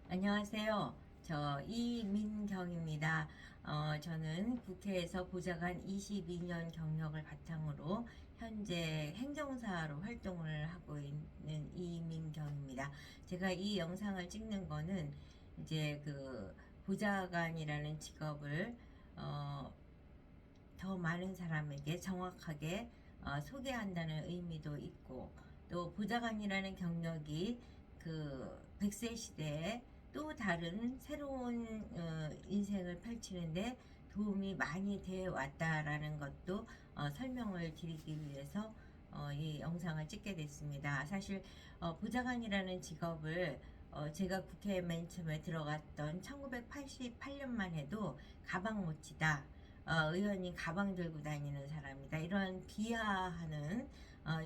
안녕하세요. 저 이민경입니다. 저는 국회에서 보좌관 22년 경력을 바탕으로 현재 행정사로 활동을 하고 있는 이민경입니다. 제가 이 영상을 찍는 거는 이제 그 보좌관이라는 직업을 어, 더 많은 사람에게 정확하게 소개한다는 의미도 있고, 또 보좌관이라는 경력이 그 100세 시대에 또 다른 새로운 인생을 펼치는데 도움이 많이 되어 왔다라는 것도 설명을 드리기 위해서 이 영상을 찍게 됐습니다. 사실 보좌관이라는 직업을 제가 국회에 맨 처음에 들어갔던 1988년만 해도 가방 못지다, 의원이 가방 들고 다니는 사람이다, 이런 비하하는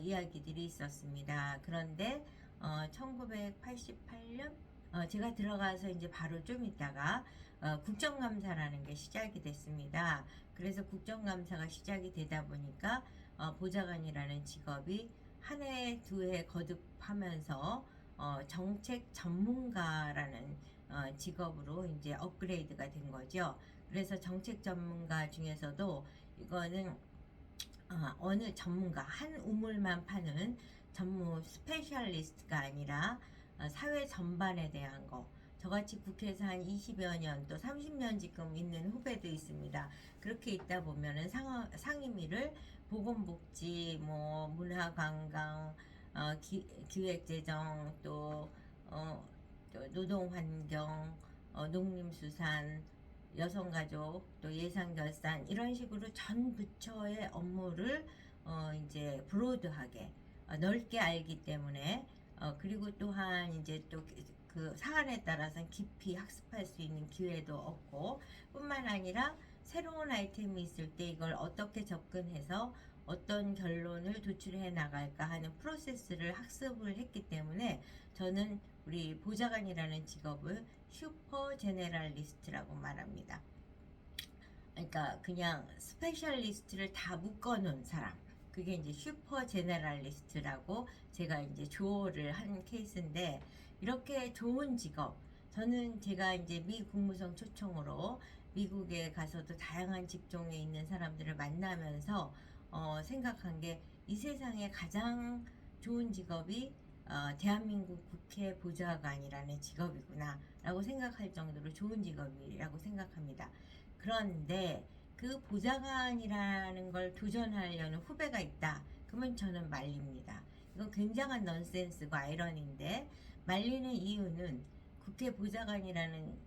이야기들이 있었습니다. 그런데 1988년 제가 들어가서 이제 바로 좀 있다가 국정감사라는 게 시작이 됐습니다. 그래서 국정감사가 시작이 되다 보니까 보좌관이라는 직업이 한 해, 두 해 거듭하면서 정책 전문가라는 직업으로 이제 업그레이드가 된 거죠. 그래서 정책 전문가 중에서도 이거는 어느 전문가 한 우물만 파는 전문 스페셜리스트가 아니라 사회 전반에 대한 거, 저같이 국회에서 한 20여 년 또 30년 지금 있는 후배도 있습니다. 그렇게 있다 보면은 상임위를 보건복지, 뭐 문화관광, 기획재정, 또 노동환경, 농림수산, 여성가족, 또 예산결산, 이런 식으로 전 부처의 업무를 이제 브로드하게 넓게 알기 때문에, 그리고 또한 이제 또 그 사안에 따라서는 깊이 학습할 수 있는 기회도 없고, 뿐만 아니라 새로운 아이템이 있을 때 이걸 어떻게 접근해서 어떤 결론을 도출해 나갈까 하는 프로세스를 학습을 했기 때문에, 저는 우리 보좌관이라는 직업을 슈퍼 제네랄리스트라고 말합니다. 그러니까 그냥 스페셜리스트를 다 묶어놓은 사람, 그게 이제 슈퍼 제네랄리스트라고 제가 이제 조어를 한 케이스인데, 이렇게 좋은 직업, 저는 제가 이제 미 국무성 초청으로 미국에 가서도 다양한 직종에 있는 사람들을 만나면서 생각한 게, 이 세상에 가장 좋은 직업이 대한민국 국회 보좌관이라는 직업이구나 라고 생각할 정도로 좋은 직업이라고 생각합니다. 그런데 그 보좌관이라는 걸 도전하려는 후배가 있다, 그러면 저는 말립니다. 이건 굉장한 넌센스고 아이러니인데, 말리는 이유는 국회 보좌관이라는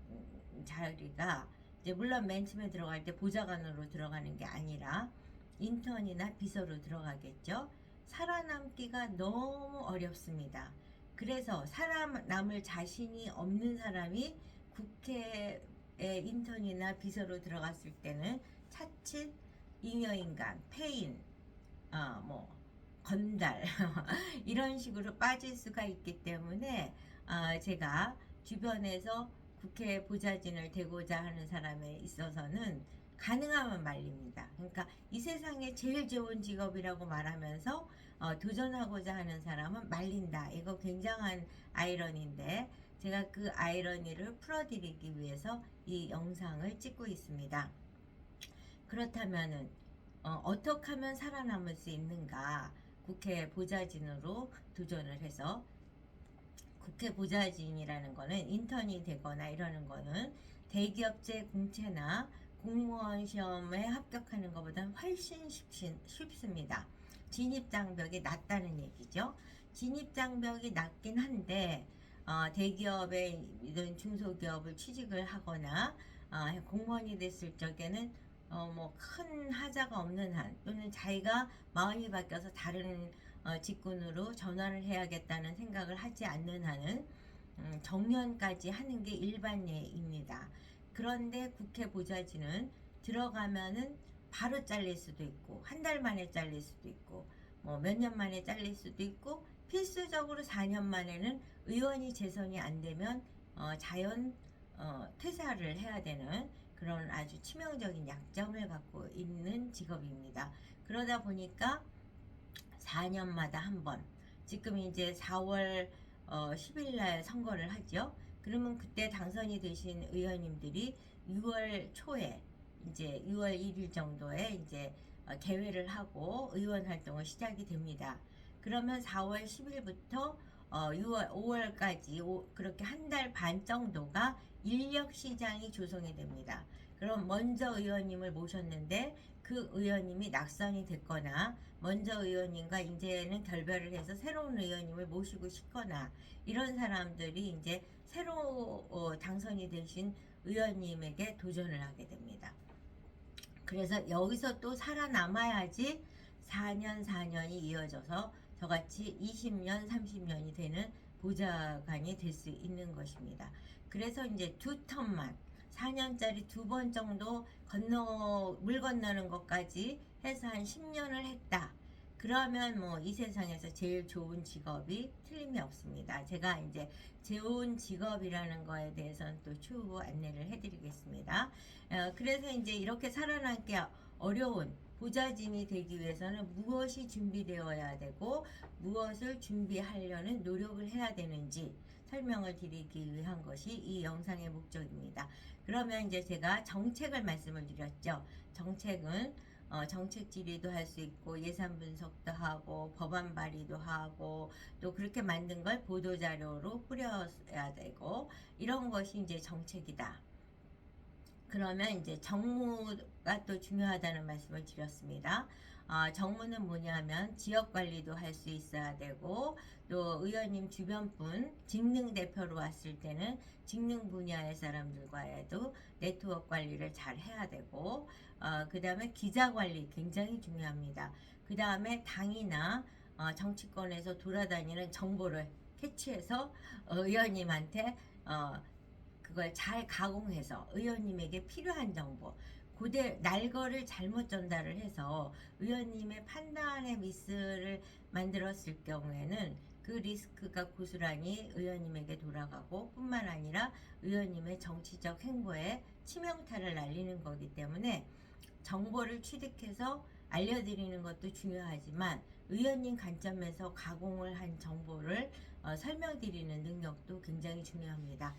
자리가 이제 물론 맨 처음에 들어갈 때 보좌관으로 들어가는 게 아니라 인턴이나 비서로 들어가겠죠. 살아남기가 너무 어렵습니다. 그래서 살아남을 자신이 없는 사람이 국회에 인턴이나 비서로 들어갔을 때는 차칫 잉여인간, 폐인, 뭐 건달 이런 식으로 빠질 수가 있기 때문에, 제가 주변에서 국회 보좌진을 되고자 하는 사람에 있어서는 가능하면 말립니다. 그러니까 이 세상에 제일 좋은 직업이라고 말하면서 도전하고자 하는 사람은 말린다. 이거 굉장한 아이러니인데, 제가 그 아이러니를 풀어드리기 위해서 이 영상을 찍고 있습니다. 그렇다면은 어떻게 하면 살아남을 수 있는가? 국회 보좌진으로 도전을 해서, 국회 보좌진이라는 거는 인턴이 되거나 이러는 거는 대기업체 공채나 공무원 시험에 합격하는 것보다 훨씬 쉽습니다. 진입장벽이 낮다는 얘기죠. 진입장벽이 낮긴 한데, 대기업이든 중소기업을 취직을 하거나 공무원이 됐을 적에는 뭐 큰 하자가 없는 한, 또는 자기가 마음이 바뀌어서 다른 직군으로 전환을 해야겠다는 생각을 하지 않는 한은 정년까지 하는 게 일반 예입니다. 그런데 국회 보좌진은 들어가면은 바로 잘릴 수도 있고, 한 달 만에 잘릴 수도 있고, 뭐 몇 년 만에 잘릴 수도 있고, 필수적으로 4년 만에는 의원이 재선이 안 되면 자연 퇴사를 해야 되는 그런 아주 치명적인 약점을 갖고 있는 직업입니다. 그러다 보니까 4년마다 한 번, 지금 이제 4월 10일 날 선거를 하죠. 그러면 그때 당선이 되신 의원님들이 6월 초에 이제 6월 1일 정도에 이제 개회를 하고 의원 활동을 시작이 됩니다. 그러면 4월 10일부터 6월 5월까지 그렇게 한 달 반 정도가 인력 시장이 조성이 됩니다. 그럼 먼저 의원님을 모셨는데 그 의원님이 낙선이 됐거나 먼저 의원님과 이제는 결별을 해서 새로운 의원님을 모시고 싶거나 이런 사람들이 이제 새로 당선이 되신 의원님에게 도전을 하게 됩니다. 그래서 여기서 또 살아남아야지 4년이 이어져서 저같이 20년, 30년이 되는 보좌관이 될 수 있는 것입니다. 그래서 이제 두 텀만 4년짜리 두 번 정도 물 건너는 것까지 해서 한 10년을 했다. 그러면 뭐 이 세상에서 제일 좋은 직업이 틀림이 없습니다. 제가 이제 좋은 직업이라는 거에 대해서는 또 추후 안내를 해드리겠습니다. 그래서 이제 이렇게 살아남기 어려운 보좌진이 되기 위해서는 무엇이 준비되어야 되고 무엇을 준비하려는 노력을 해야 되는지 설명을 드리기 위한 것이 이 영상의 목적입니다. 그러면 이제 제가 정책을 말씀을 드렸죠. 정책은 정책 질의도 할 수 있고 예산 분석도 하고 법안 발의도 하고 또 그렇게 만든 걸 보도자료로 뿌려야 되고 이런 것이 이제 정책이다. 그러면 이제 정무가 또 중요하다는 말씀을 드렸습니다. 정무는 뭐냐면 지역 관리도 할 수 있어야 되고 또 의원님 주변분 직능 대표로 왔을 때는 직능 분야의 사람들과에도 네트워크 관리를 잘 해야 되고 그 다음에 기자 관리 굉장히 중요합니다. 그 다음에 당이나 정치권에서 돌아다니는 정보를 캐치해서 의원님한테 그걸 잘 가공해서 의원님에게 필요한 정보 그대 날거를 잘못 전달을 해서 의원님의 판단의 미스를 만들었을 경우에는 그 리스크가 고스란히 의원님에게 돌아가고 뿐만 아니라 의원님의 정치적 행보에 치명타를 날리는 거기 때문에 정보를 취득해서 알려드리는 것도 중요하지만 의원님 관점에서 가공을 한 정보를 설명드리는 능력도 굉장히 중요합니다.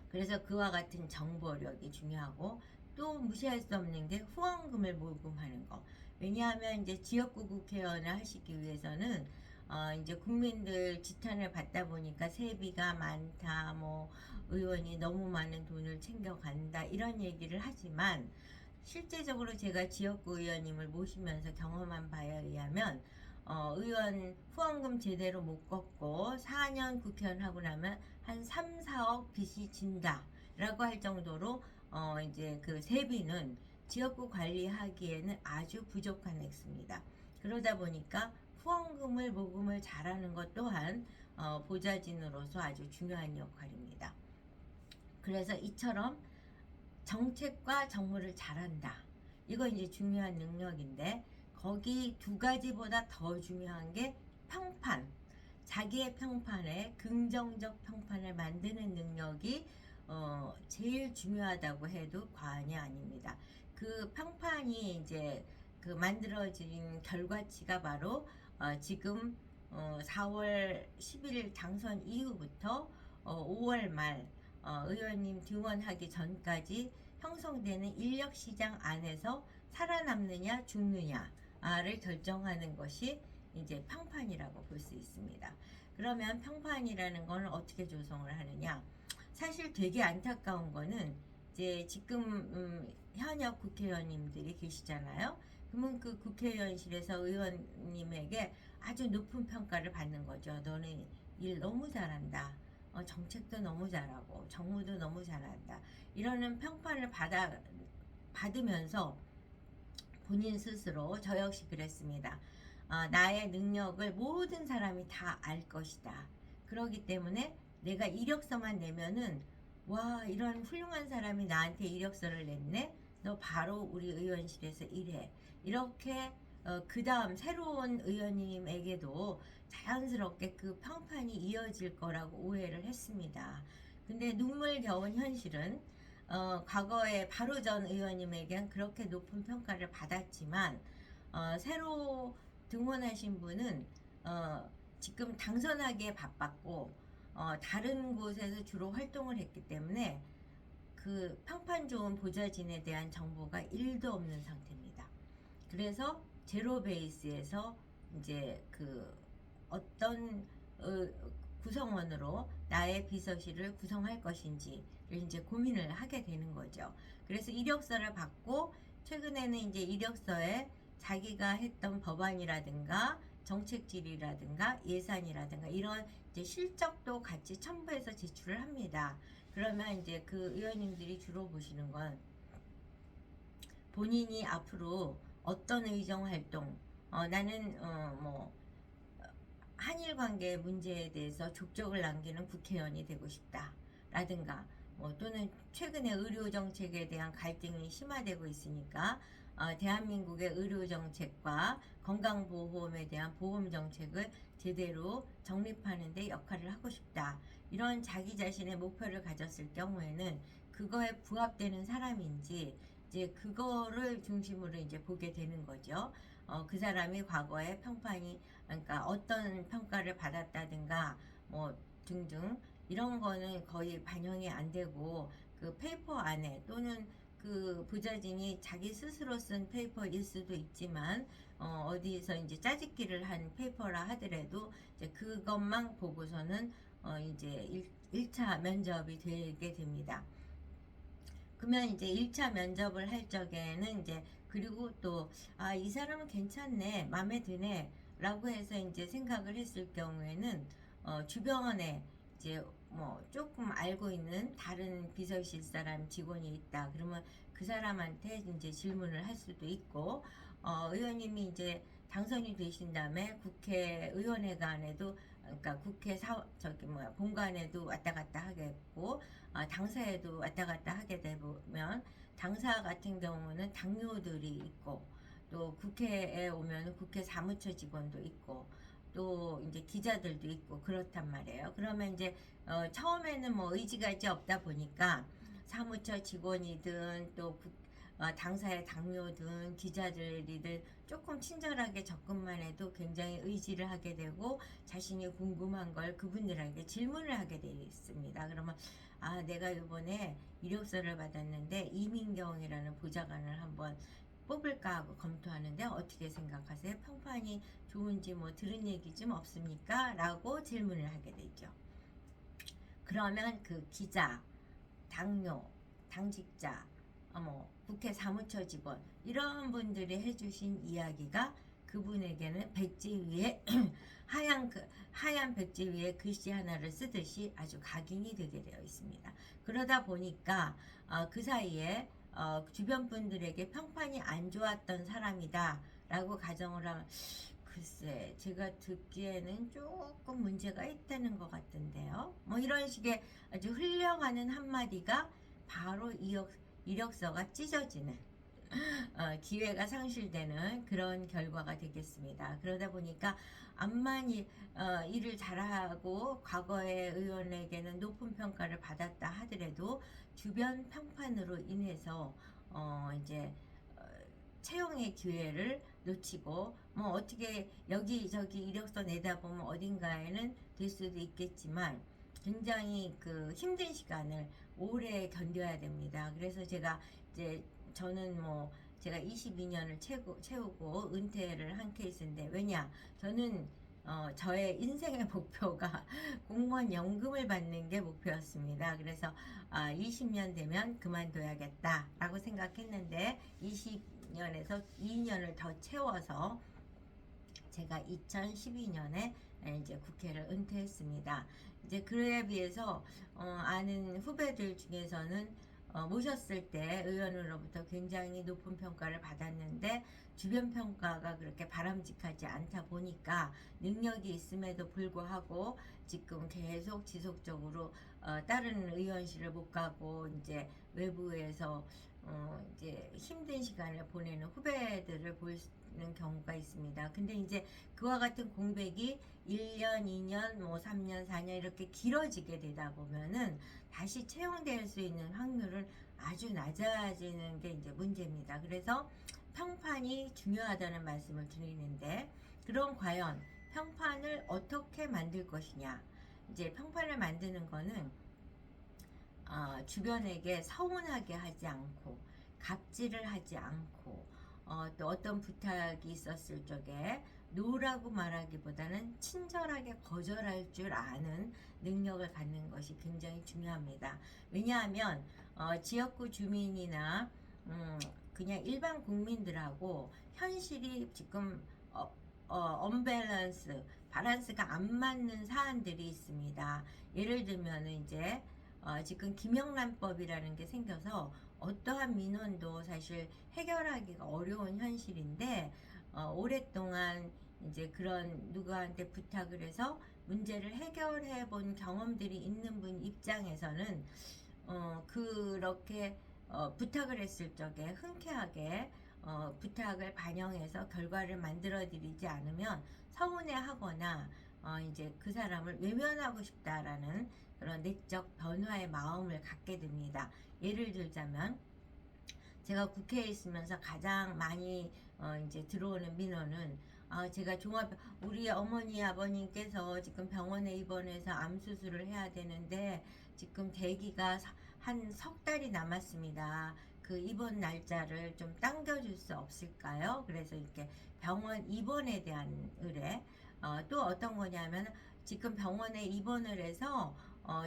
그래서 그와 같은 정보력이 중요하고 또 무시할 수 없는 게 후원금을 모금하는 거. 왜냐하면 이제 지역구 국회의원을 하시기 위해서는 이제 국민들 지탄을 받다 보니까 세비가 많다, 뭐 의원이 너무 많은 돈을 챙겨간다 이런 얘기를 하지만 실제적으로 제가 지역구 의원님을 모시면서 경험한 바에 의하면 의원 후원금 제대로 못 걷고 4년 국회의원 하고 나면 한 3, 4억 빚이 진다 라고 할 정도로 이제 그 세비는 지역구 관리하기에는 아주 부족한 액수입니다. 그러다 보니까 후원금을 모금을 잘하는 것 또한 보좌진으로서 아주 중요한 역할입니다. 그래서 이처럼 정책과 정무를 잘한다. 이거 이제 중요한 능력인데 거기 두 가지보다 더 중요한 게 평판. 자기의 평판에 긍정적 평판을 만드는 능력이 제일 중요하다고 해도 과언이 아닙니다. 그 평판이 이제 그 만들어진 결과치가 바로 지금 4월 11일 당선 이후부터 5월 말 의원님 등원하기 전까지 형성되는 인력시장 안에서 살아남느냐 죽느냐를 결정하는 것이 이제 평판이라고 볼 수 있습니다. 그러면 평판이라는 건 어떻게 조성을 하느냐? 사실 되게 안타까운 거는 이제 지금 현역 국회의원님들이 계시잖아요. 그러면 그 국회의원실에서 의원님에게 아주 높은 평가를 받는 거죠. 너는 일 너무 잘한다. 정책도 너무 잘하고 정무도 너무 잘한다. 이러는 평판을 받으면서 본인 스스로 저 역시 그랬습니다. 나의 능력을 모든 사람이 다 알 것이다. 그렇기 때문에 내가 이력서만 내면은 와 이런 훌륭한 사람이 나한테 이력서를 냈네. 너 바로 우리 의원실에서 일해. 이렇게 그 다음 새로운 의원님에게도 자연스럽게 그 평판이 이어질 거라고 오해를 했습니다. 근데 눈물겨운 현실은 과거에 바로 전 의원님에겐 그렇게 높은 평가를 받았지만 새로 등원하신 분은 지금 당선하기에 바빴고 다른 곳에서 주로 활동을 했기 때문에 그 평판 좋은 보좌진에 대한 정보가 1도 없는 상태입니다. 그래서 제로 베이스에서 이제 그 어떤 구성원으로 나의 비서실을 구성할 것인지를 이제 고민을 하게 되는 거죠. 그래서 이력서를 받고 최근에는 이제 이력서에 자기가 했던 법안이라든가 정책 질의라든가 예산이라든가 이런 이제 실적도 같이 첨부해서 제출을 합니다. 그러면 이제 그 의원님들이 주로 보시는 건 본인이 앞으로 어떤 의정 활동, 나는 뭐 한일 관계 문제에 대해서 족적을 남기는 국회의원이 되고 싶다. 라든가 또는 최근에 의료 정책에 대한 갈등이 심화되고 있으니까 대한민국의 의료 정책과 건강보험에 대한 보험 정책을 제대로 정립하는 데 역할을 하고 싶다. 이런 자기 자신의 목표를 가졌을 경우에는 그거에 부합되는 사람인지 이제 그거를 중심으로 이제 보게 되는 거죠. 그 사람이 과거에 평판이 그러니까 어떤 평가를 받았다든가 뭐 등등 이런 거는 거의 반영이 안 되고 그 페이퍼 안에 또는 그 부자진이 자기 스스로 쓴 페이퍼일 수도 있지만 어디서 이제 짜집기를 한 페이퍼라 하더라도 이제 그것만 보고서는 이제 1차 면접이 되게 됩니다. 그러면 이제 1차 면접을 할 적에는 이제 그리고 또 이 사람은 괜찮네 마음에 드네 라고 해서 이제 생각을 했을 경우에는 주변에 이제 뭐 조금 알고 있는 다른 비서실 사람 직원이 있다 그러면 그 사람한테 이제 질문을 할 수도 있고 의원님이 이제 당선이 되신 다음에 국회의원회관에도 그러니까 본관에도 왔다 갔다 하겠고 당사에도 왔다 갔다 하게 되면 당사 같은 경우는 당뇨들이 있고 또 국회에 오면 국회 사무처 직원도 있고 또 이제 기자들도 있고 그렇단 말이에요. 그러면 이제 처음에는 뭐 의지가 없다 보니까 사무처 직원이든 또 당사의 당뇨든 기자들이든 조금 친절하게 접근만 해도 굉장히 의지를 하게 되고 자신이 궁금한 걸 그분들에게 질문을 하게 되어 있습니다. 그러면 내가 이번에 이력서를 받았는데 이민경이라는 보좌관을 한번 뽑을까 하고 검토하는데 어떻게 생각하세요? 평판이 좋은지 뭐 들은 얘기 좀 없습니까? 라고 질문을 하게 되죠. 그러면 그 기자, 당뇨, 당직자, 국회 사무처 직원 이런 분들이 해주신 이야기가 그분에게는 백지 위에 하얀 백지 위에 글씨 하나를 쓰듯이 아주 각인이 되게 되어 있습니다. 그러다 보니까 그 사이에 주변 분들에게 평판이 안 좋았던 사람이다 라고 가정을 하면 글쎄 제가 듣기에는 조금 문제가 있다는 것 같던데요. 뭐 이런 식의 아주 흘려가는 한마디가 바로 이력서가 찢어지는 기회가 상실되는 그런 결과가 되겠습니다. 그러다 보니까 암만 일을 잘하고 과거의 의원에게는 높은 평가를 받았다 하더라도 주변 평판으로 인해서 이제 채용의 기회를 놓치고 뭐 어떻게 여기저기 이력서 내다 보면 어딘가에는 될 수도 있겠지만 굉장히 그 힘든 시간을 오래 견뎌야 됩니다. 그래서 제가 이제 저는 뭐 제가 22년을 채우고 은퇴를 한 케이스인데 왜냐 저는 저의 인생의 목표가 공무원 연금을 받는 게 목표였습니다. 그래서 20년 되면 그만둬야겠다라고 생각했는데 20년에서 2년을 더 채워서 제가 2012년에 이제 국회를 은퇴했습니다. 이제 그에 비해서 아는 후배들 중에서는 모셨을 때 의원으로부터 굉장히 높은 평가를 받았는데 주변 평가가 그렇게 바람직하지 않다 보니까 능력이 있음에도 불구하고 지금 계속 지속적으로 다른 의원실을 못 가고 이제 외부에서 이제 힘든 시간을 보내는 후배들을 보는 경우가 있습니다. 근데 이제 그와 같은 공백이 1년, 2년, 뭐 3년, 4년 이렇게 길어지게 되다 보면은 다시 채용될 수 있는 확률은 아주 낮아지는 게 이제 문제입니다. 그래서 평판이 중요하다는 말씀을 드리는데 그럼 과연 평판을 어떻게 만들 것이냐 이제 평판을 만드는 거는 주변에게 서운하게 하지 않고 갑질을 하지 않고 또 어떤 부탁이 있었을 적에 노라고 말하기보다는 친절하게 거절할 줄 아는 능력을 갖는 것이 굉장히 중요합니다. 왜냐하면 지역구 주민이나 그냥 일반 국민들하고 현실이 지금 언밸런스, 바란스가 안 맞는 사안들이 있습니다. 예를 들면 이제 지금 김영란법이라는 게 생겨서 어떠한 민원도 사실 해결하기가 어려운 현실인데 오랫동안 이제 그런 누구한테 부탁을 해서 문제를 해결해 본 경험들이 있는 분 입장에서는 그렇게 부탁을 했을 적에 흔쾌하게 부탁을 반영해서 결과를 만들어 드리지 않으면 서운해하거나 이제 그 사람을 외면하고 싶다라는 그런 내적 변화의 마음을 갖게 됩니다. 예를 들자면 제가 국회에 있으면서 가장 많이 이제 들어오는 민원은 제가 우리 어머니 아버님께서 지금 병원에 입원해서 암 수술을 해야 되는데 지금 대기가 한 석 달이 남았습니다. 그 입원 날짜를 좀 당겨줄 수 없을까요? 그래서 이렇게 병원 입원에 대한 의뢰. 또 어떤 거냐면 지금 병원에 입원을 해서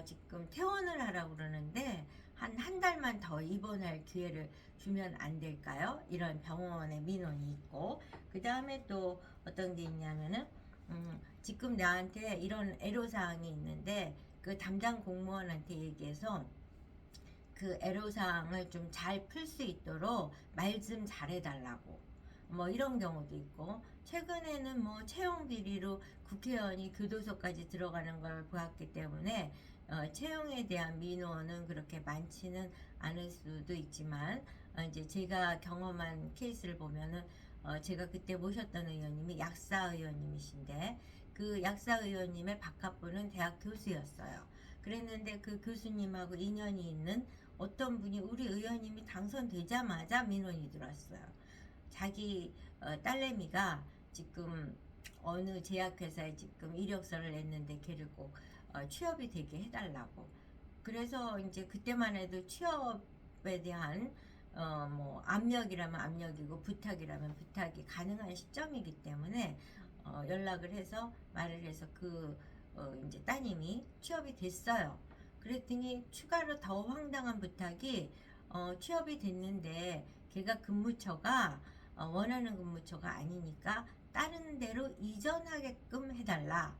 지금 퇴원을 하라고 그러는데 한 달만 더 입원할 기회를 주면 안 될까요? 이런 병원의 민원이 있고, 그 다음에 또 어떤 게 있냐면은 지금 나한테 이런 애로사항이 있는데 그 담당 공무원한테 얘기해서 그 애로사항을 좀 잘 풀 수 있도록 말 좀 잘해달라고 뭐 이런 경우도 있고, 최근에는 뭐 채용 비리로 국회의원이 교도소까지 들어가는 걸 보았기 때문에 채용에 대한 민원은 그렇게 많지는 않을 수도 있지만 이제 제가 경험한 케이스를 보면은 제가 그때 모셨던 의원님이 약사 의원님이신데 그 약사 의원님의 바깥분은 대학 교수였어요. 그랬는데 그 교수님하고 인연이 있는 어떤 분이 우리 의원님이 당선되자마자 민원이 들어왔어요. 자기 딸내미가 지금 어느 제약회사에 지금 이력서를 냈는데 걔를 꼭 취업이 되게 해달라고. 그래서 이제 그때만 해도 취업에 대한 뭐 압력이라면 압력이고 부탁이라면 부탁이 가능한 시점이기 때문에 연락을 해서 말을 해서 이제 따님이 취업이 됐어요. 그랬더니 추가로 더 황당한 부탁이 취업이 됐는데 걔가 근무처가 원하는 근무처가 아니니까 다른 데로 이전하게끔 해달라.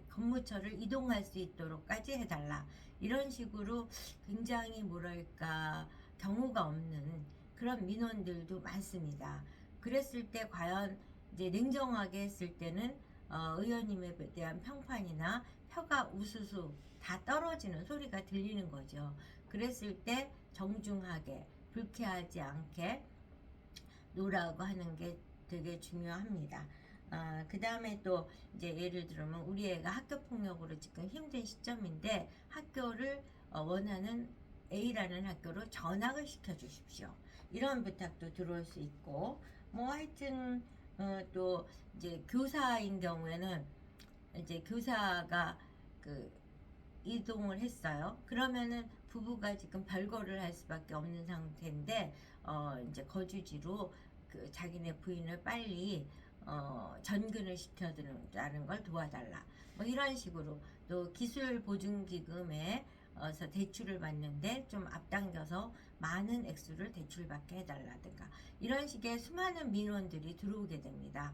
근무처를 이동할 수 있도록까지 해달라. 이런 식으로 굉장히 뭐랄까 경우가 없는 그런 민원들도 많습니다. 그랬을 때 과연 이제 냉정하게 했을 때는 의원님에 대한 평판이나 표가 우수수 다 떨어지는 소리가 들리는 거죠. 그랬을 때 정중하게 불쾌하지 않게 노라고 하는 게 되게 중요합니다. 그 다음에 또 이제 예를 들면 우리 애가 학교 폭력으로 지금 힘든 시점인데 학교를 원하는 A라는 학교로 전학을 시켜 주십시오. 이런 부탁도 들어올 수 있고, 뭐 하여튼 또 이제 교사인 경우에는 이제 교사가 그 이동을 했어요. 그러면은 부부가 지금 별거를 할 수밖에 없는 상태인데 이제 거주지로 그 자기네 부인을 빨리 전근을 시켜드는 걸 도와달라. 뭐 이런 식으로 또 기술 보증 기금에 서 대출을 받는데 좀 앞당겨서 많은 액수를 대출받게 해달라든가 이런 식의 수많은 민원들이 들어오게 됩니다.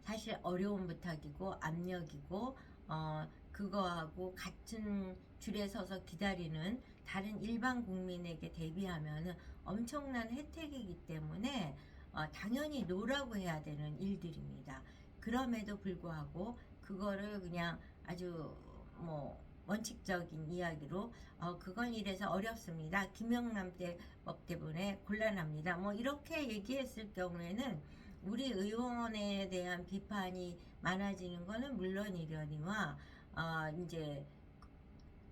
사실 어려운 부탁이고 압력이고 그거하고 같은 줄에 서서 기다리는 다른 일반 국민에게 대비하면 엄청난 혜택이기 때문에 당연히 노라고 해야 되는 일들입니다. 그럼에도 불구하고 그거를 그냥 아주 뭐 원칙적인 이야기로 그건 이래서 어렵습니다. 김영남 법 때문에 곤란합니다. 뭐 이렇게 얘기했을 경우에는 우리 의원에 대한 비판이 많아지는 거는 물론이려니와 이제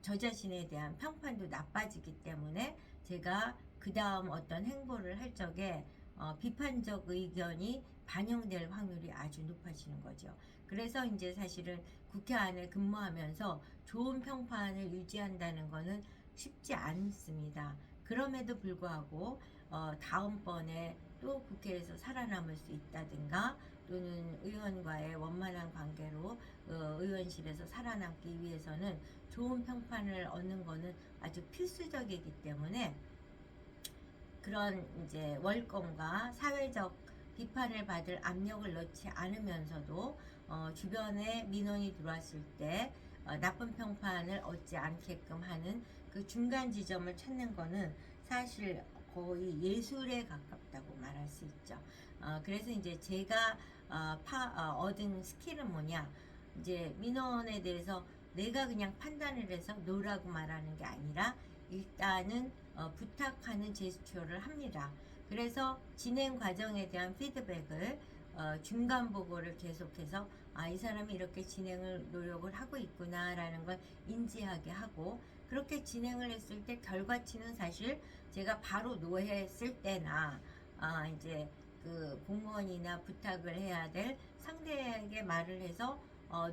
저 자신에 대한 평판도 나빠지기 때문에 제가 그 다음 어떤 행보를 할 적에 비판적 의견이 반영될 확률이 아주 높아지는 거죠. 그래서 이제 사실은 국회 안에 근무하면서 좋은 평판을 유지한다는 것은 쉽지 않습니다. 그럼에도 불구하고 다음번에 또 국회에서 살아남을 수 있다든가 또는 의원과의 원만한 관계로 의원실에서 살아남기 위해서는 좋은 평판을 얻는 것은 아주 필수적이기 때문에 그런 이제 월권과 사회적 비판을 받을 압력을 넣지 않으면서도 주변에 민원이 들어왔을 때 나쁜 평판을 얻지 않게끔 하는 그 중간 지점을 찾는 거는 사실 거의 예술에 가깝다고 말할 수 있죠. 그래서 이제 제가 얻은 스킬은 뭐냐, 이제 민원에 대해서 내가 그냥 판단을 해서 노라고 말하는 게 아니라 일단은 부탁하는 제스처를 합니다. 그래서 진행 과정에 대한 피드백을 중간 보고를 계속해서 이 사람이 이렇게 진행을 노력을 하고 있구나라는 걸 인지하게 하고, 그렇게 진행을 했을 때 결과치는 사실 제가 바로 노했을 때나 이제 그 공무원이나 부탁을 해야 될 상대에게 말을 해서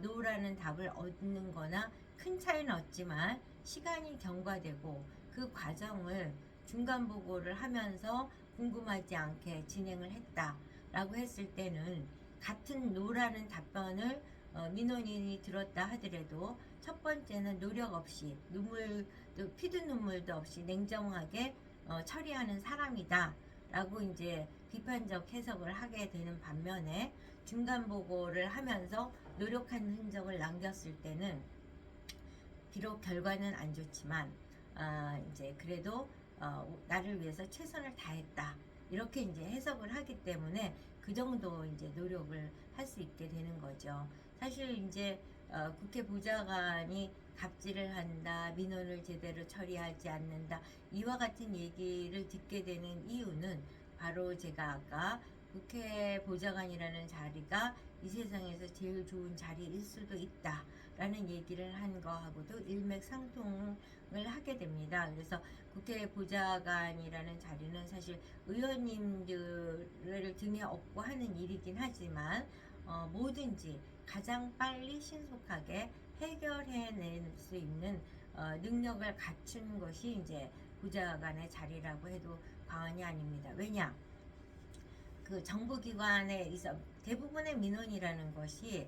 노라는 답을 얻는 거나 큰 차이는 없지만 시간이 경과되고 그 과정을 중간 보고를 하면서 궁금하지 않게 진행을 했다라고 했을 때는 같은 노라는 답변을 민원인이 들었다 하더라도 첫 번째는 노력 없이 피도 눈물도 없이 냉정하게 처리하는 사람이다 라고 이제 비판적 해석을 하게 되는 반면에, 중간 보고를 하면서 노력한 흔적을 남겼을 때는 비록 결과는 안 좋지만 이제 그래도 나를 위해서 최선을 다했다 이렇게 이제 해석을 하기 때문에 그 정도 이제 노력을 할 수 있게 되는 거죠. 사실 이제 국회 보좌관이 갑질을 한다, 민원을 제대로 처리하지 않는다, 이와 같은 얘기를 듣게 되는 이유는 바로 제가 아까 국회 보좌관이라는 자리가 이 세상에서 제일 좋은 자리일 수도 있다 라는 얘기를 한 거하고도 일맥상통을 하게 됩니다. 그래서 국회 보좌관이라는 자리는 사실 의원님들을 등에 업고 하는 일이긴 하지만 뭐든지 가장 빨리 신속하게 해결해낼 수 있는 능력을 갖춘 것이 이제 보좌관의 자리라고 해도 과언이 아닙니다. 왜냐? 그 정부기관에 있어 대부분의 민원이라는 것이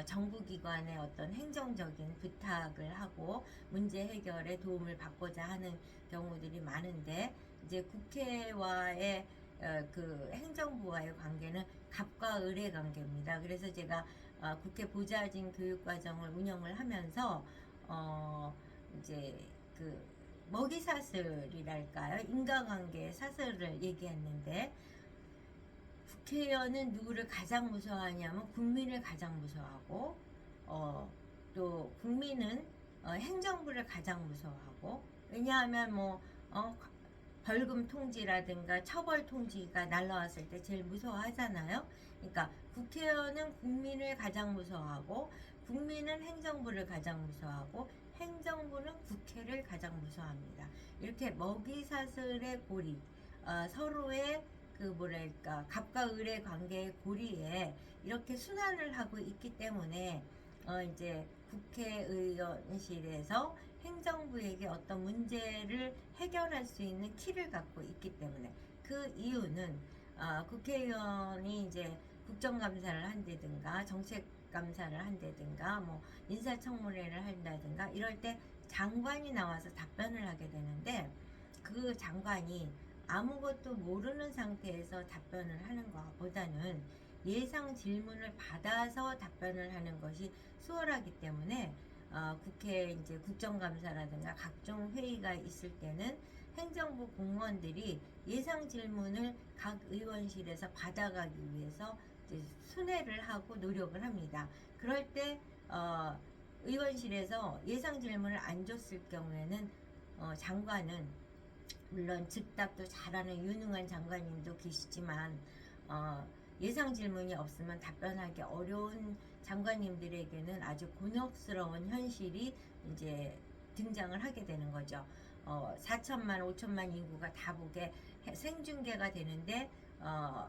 정부기관의 어떤 행정적인 부탁을 하고 문제 해결에 도움을 받고자 하는 경우들이 많은데, 이제 국회와의 그 행정부와의 관계는 갑과 을의 관계입니다. 그래서 제가 국회 보좌진 교육과정을 운영을 하면서 이제 그 먹이사슬이랄까요, 인과관계 사슬을 얘기했는데, 국회의원은 누구를 가장 무서워하냐면 국민을 가장 무서워하고 또 국민은 행정부를 가장 무서워하고, 왜냐하면 뭐 벌금 통지라든가 처벌 통지가 날라왔을 때 제일 무서워하잖아요. 그러니까 국회의원은 국민을 가장 무서워하고 국민은 행정부를 가장 무서워하고 행정부는 국회를 가장 무서워합니다. 이렇게 먹이사슬의 고리, 서로의 그 뭐랄까 갑과 을의 관계의 고리에 이렇게 순환을 하고 있기 때문에 이제 국회의원실에서 행정부에게 어떤 문제를 해결할 수 있는 키를 갖고 있기 때문에, 그 이유는 국회의원이 이제 국정감사를 한다든가 정책감사를 한다든가 뭐 인사청문회를 한다든가 이럴 때 장관이 나와서 답변을 하게 되는데, 그 장관이 아무것도 모르는 상태에서 답변을 하는 것보다는 예상 질문을 받아서 답변을 하는 것이 수월하기 때문에 국회 이제 국정감사라든가 각종 회의가 있을 때는 행정부 공무원들이 예상 질문을 각 의원실에서 받아가기 위해서 이제 순회를 하고 노력을 합니다. 그럴 때 의원실에서 예상 질문을 안 줬을 경우에는 장관은 물론 즉답도 잘하는 유능한 장관님도 계시지만 예상 질문이 없으면 답변하기 어려운 장관님들에게는 아주 곤혹스러운 현실이 이제 등장을 하게 되는 거죠. 4천만, 5천만 인구가 다 보게 생중계가 되는데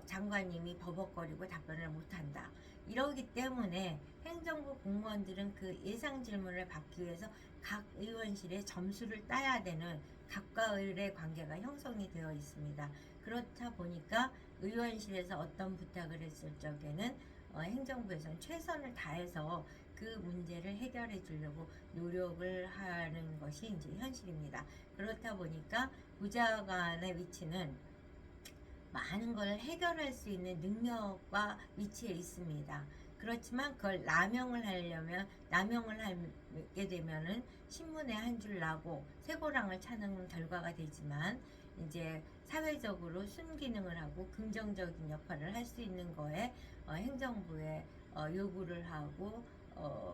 장관님이 버벅거리고 답변을 못한다. 이러기 때문에 행정부 공무원들은 그 예상 질문을 받기 위해서 각 의원실에 점수를 따야 되는 각과 을의 관계가 형성이 되어 있습니다. 그렇다 보니까 의원실에서 어떤 부탁을 했을 적에는 행정부에서는 최선을 다해서 그 문제를 해결해 주려고 노력을 하는 것이 이제 현실입니다. 그렇다 보니까 보좌관의 위치는 많은 걸 해결할 수 있는 능력과 위치에 있습니다. 그렇지만 그걸 남용을 하게 되면은 신문에 한 줄 나고 쇠고랑을 차는 결과가 되지만 이제 사회적으로 순기능을 하고 긍정적인 역할을 할 수 있는 거에 행정부에 요구를 하고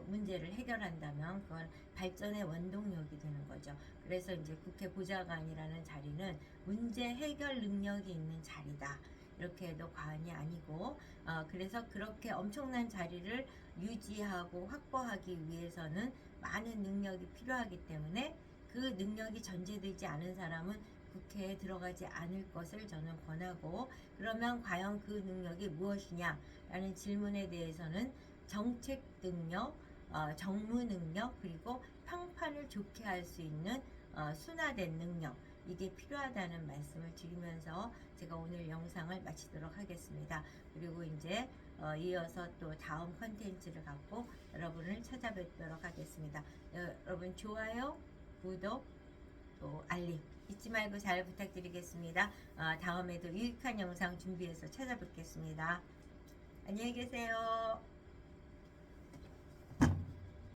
문제를 해결한다면 그건 발전의 원동력이 되는 거죠. 그래서 이제 국회 보좌관이라는 자리는 문제 해결 능력이 있는 자리다. 이렇게 해도 과언이 아니고 그래서 그렇게 엄청난 자리를 유지하고 확보하기 위해서는 많은 능력이 필요하기 때문에 그 능력이 전제되지 않은 사람은 국회에 들어가지 않을 것을 저는 권하고, 그러면 과연 그 능력이 무엇이냐라는 질문에 대해서는 정책 능력, 정무 능력, 그리고 평판을 좋게 할 수 있는 순화된 능력, 이게 필요하다는 말씀을 드리면서 제가 오늘 영상을 마치도록 하겠습니다. 그리고 이제 이어서 또 다음 컨텐츠를 갖고 여러분을 찾아뵙도록 하겠습니다. 여러분 좋아요, 구독, 또 알림 잊지 말고 잘 부탁드리겠습니다. 다음에도 유익한 영상 준비해서 찾아뵙겠습니다. 안녕히 계세요.